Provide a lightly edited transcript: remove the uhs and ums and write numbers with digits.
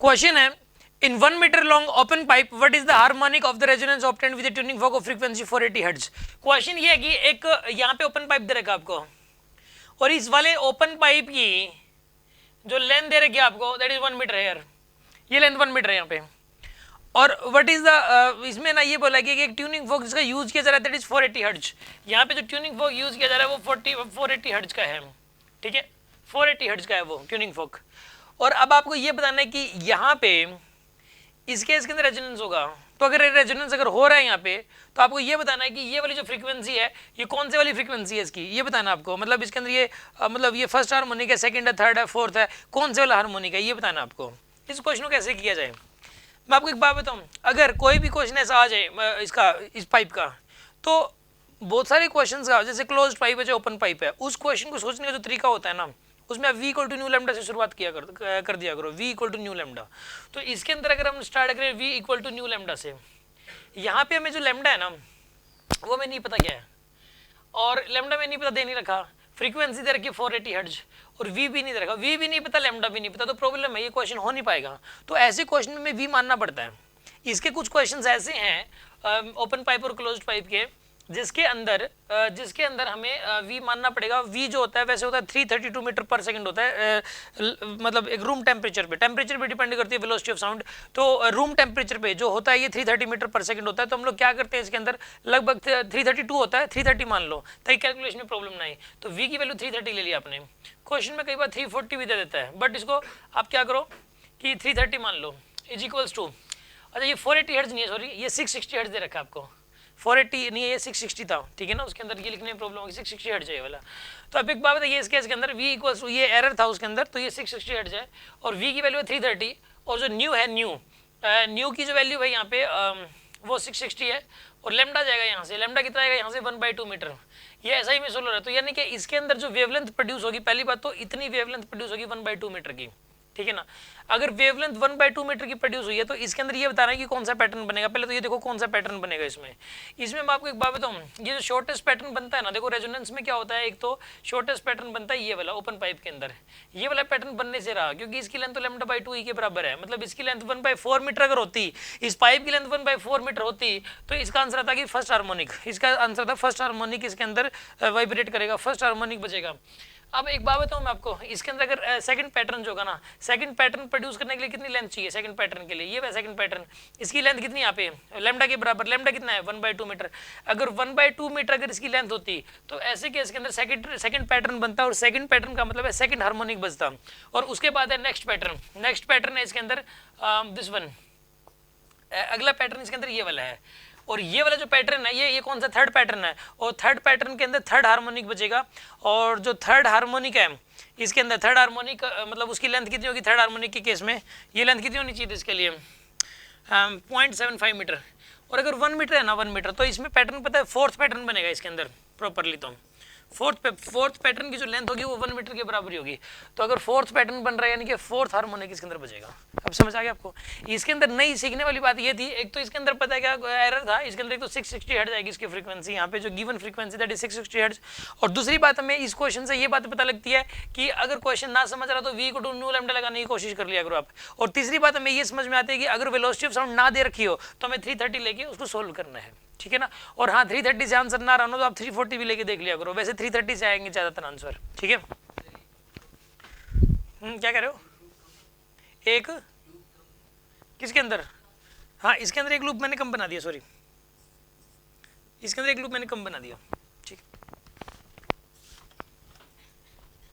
Question है in 1 metre long open pipe what is the harmonic of the resonance obtained with tuning fork of frequency 480 hertz. Question ये है कि एक यहाँ पे ओपन पाइप दे रखा आपको और इस वाले ओपन पाइप की जो लेंथ दे रखी है आपको दैट इज 1 मीटर हेयर, ये लेंथ 1 मीटर है यहाँ पे। और व्हाट इज द इसमें ना ये बोला कि एक ट्यूनिंग फॉर्क जिसका यूज किया जा रहा है दैट इज 480 हर्ट्ज। यहाँ पे जो ट्यूनिंग फॉर्क यूज किया जा रहा है वो 480 हर्ट्ज का है, ठीक है, 480 हर्ट्ज का है वो ट्यूनिंग फॉर्क। और अब आपको ये बताना है कि यहाँ पे इसके अंदर रेजोनेंस होगा, तो अगर रेजोनेंस अगर हो रहा है यहाँ पे तो आपको ये बताना है कि ये वाली जो फ्रीक्वेंसी है ये कौन से वाली फ्रीक्वेंसी है इसकी, ये बताना आपको। मतलब इसके अंदर ये मतलब ये फर्स्ट हार्मोनिक है, सेकंड है, थर्ड है, फोर्थ है, कौन से वाला हार्मोनिक है ये बताना आपको। इस क्वेश्चन को कैसे किया जाए मैं आपको एक बात बताऊँ, अगर कोई भी क्वेश्चन ऐसा आ जाए इसका इस पाइप का, तो बहुत सारे क्वेश्चन का जैसे क्लोज पाइप है, जो ओपन पाइप है, उस क्वेश्चन को सोचने का जो तरीका होता है ना उसमें आप v equal to nu lambda से शुरुआत किया कर दिया करो, v equal to nu lambda. तो इसके अंदर अगर हम स्टार्ट करें v equal to nu lambda से, यहाँ पे हमें जो लैम्डा है ना वो हमें नहीं पता क्या है, और लैम्डा में नहीं पता दे नहीं रखा, फ्रीक्वेंसी दे रखी है 480 हर्ट्ज और v भी नहीं दे रखा, v भी नहीं पता, लैम्डा भी नहीं पता, तो प्रॉब्लम है, ये क्वेश्चन हो नहीं पाएगा। तो ऐसे क्वेश्चन में v मानना पड़ता है। इसके कुछ क्वेश्चंस ऐसे हैं ओपन पाइप और क्लोज्ड पाइप के जिसके अंदर हमें v मानना पड़ेगा। v जो होता है वैसे होता है 332 मीटर पर सेकंड होता है, मतलब एक रूम टेम्परेचर पे डिपेंड करती है वेलोसिटी ऑफ साउंड। तो रूम टेम्परेचर पे जो होता है ये 330 मीटर पर सेकंड होता है। तो हम लोग क्या करते हैं इसके अंदर लगभग 332 होता है, 330 मान लो ताकि कैलकुलेशन में प्रॉब्लम ना आए। तो v की वैल्यू 330 ले लिया आपने, क्वेश्चन में कई बार 340 भी दे देता है, बट इसको आप क्या करो कि 330 मान लो इज इक्वल्स टू, अच्छा ये 480 हर्ट्ज नहीं है, सॉरी ये 660 हर्ट्ज दे रखा है आपको, 480 नहीं है ये 660 था, ठीक है ना, उसके अंदर ये लिखने में प्रॉब्लम होगी, 660 हर्ट्ज है ये वाला। तो अब एक बात बताइए इस केस के अंदर v इक्वल्स टू, ये एरर था उसके अंदर, तो ये 660 हर्ट्ज है और v की वैल्यू है 330 और जो न्यू है न्यू की जो वैल्यू है यहाँ पे वो 660 है और लेमडा जाएगा यहाँ से, लेमडा कितना आएगा यहाँ से 1/2 मीटर, ये ऐसा ही में सोलर है। तो यानी कि इसके अंदर जो वेवलेंथ प्रोड्यूस होगी, पहली बात तो इतनी वेवलेंथ प्रोड्यूस होगी 1/2 मीटर की, ठीक है ना। अगर वेवलेंथ 1/2 मीटर की प्रोड्यूस हुई है तो इसके अंदर ये बताना है कि कौन सा पैटर्न बनेगा। पहले तो ये देखो कौन सा पैटर्न बनेगा इसमें मैं आपको एक बात बताऊं, ये जो शॉर्टेस्ट पैटर्न बनता है ना, देखो रेजोनेंस में क्या होता है, एक तो शॉर्टेस्ट पैटर्न बनता है ये वाला ओपन पाइप के अंदर, ये वाला पैटर्न बनने से रहा क्योंकि इसकी लेंथ तो λ/2 ई के बराबर है, मतलब इसकी लेंथ 1/4 मीटर अगर होती, इस पाइप की लेंथ 1/4 मीटर होती तो इसका आंसर आता कि फर्स्ट हार्मोनिक, इसका आंसर था फर्स्ट हार्मोनिक इसके अंदर वाइब्रेट करेगा, फर्स्ट हार्मोनिक बचेगा। अब एक बात बताऊं मैं आपको, इसके अंदर अगर सेकंड पैटर्न जो होगा ना, सेकंड पैटर्न प्रोड्यूस करने के लिए कितनी लेंथ चाहिए सेकंड पैटर्न के लिए, ये वह सेकंड पैटर्न, इसकी लेंथ कितनी यहाँ पे लैम्डा के बराबर, लैम्डा कितना है 1/2 मीटर। अगर 1/2 मीटर अगर इसकी लेंथ होती तो ऐसे केस के अंदर सेकंड पैटर्न बनता और सेकंड पैटर्न का मतलब है सेकंड हार्मोनिक बजता। और उसके बाद है नेक्स्ट पैटर्न है इसके अंदर दिस वन, अगला पैटर्न इसके अंदर ये वाला है, और ये वाला जो पैटर्न है ये कौन सा थर्ड पैटर्न है, और थर्ड पैटर्न के अंदर थर्ड हार्मोनिक बचेगा। और जो थर्ड हार्मोनिक है इसके अंदर थर्ड हार्मोनिक मतलब उसकी लेंथ कितनी होगी थर्ड हार्मोनिक के केस में, ये लेंथ कितनी होनी चाहिए इसके लिए 0.75 मीटर। और अगर 1 मीटर है ना 1 मीटर, तो इसमें पैटर्न पता है फोर्थ पैटर्न बनेगा इसके अंदर प्रॉपरली। तो फोर्थ पैटर्न की जो लेंथ होगी वो 1 मीटर के बराबर होगी। तो अगर फोर्थ पैटर्न बन रहा है यानी कि फोर्थ हार्मोनिक इसके अंदर बचेगा। अब समझ आ गया आपको। इसके अंदर नई सीखने वाली बात ये थी, एक तो इसके अंदर पता है क्या एरर था, इसके अंदर एक तो 660 हर्ट्ज आएगी इसकी फ्रीक्वेंसी, यहाँ पे जो given frequency that is 660 hertz. और दूसरी बात हमें इस क्वेश्चन से ये बात पता लगती है कि अगर क्वेश्चन ना समझ रहा तो v को न्यू लैम्डा लगाने की कोशिश कर लिया करो आप। और तीसरी बात हमें ये समझ में आती है कि अगर वेलोसिटी ऑफ साउंड ना दे रखी हो तो हमें 330 लेके उसको सोल्व करना है, ठीक है ना। और हाँ 330 से आंसर ना रहा तो आप 340 भी लेके देख लिया करो, वैसे 330 से आएंगे ज्यादातर आंसर, ठीक है। क्या कह रहे हो, एक किसके अंदर, हाँ इसके अंदर एक लूप मैंने कम बना दिया, सॉरी इसके अंदर एक लूप मैंने कम बना दिया, ठीक है।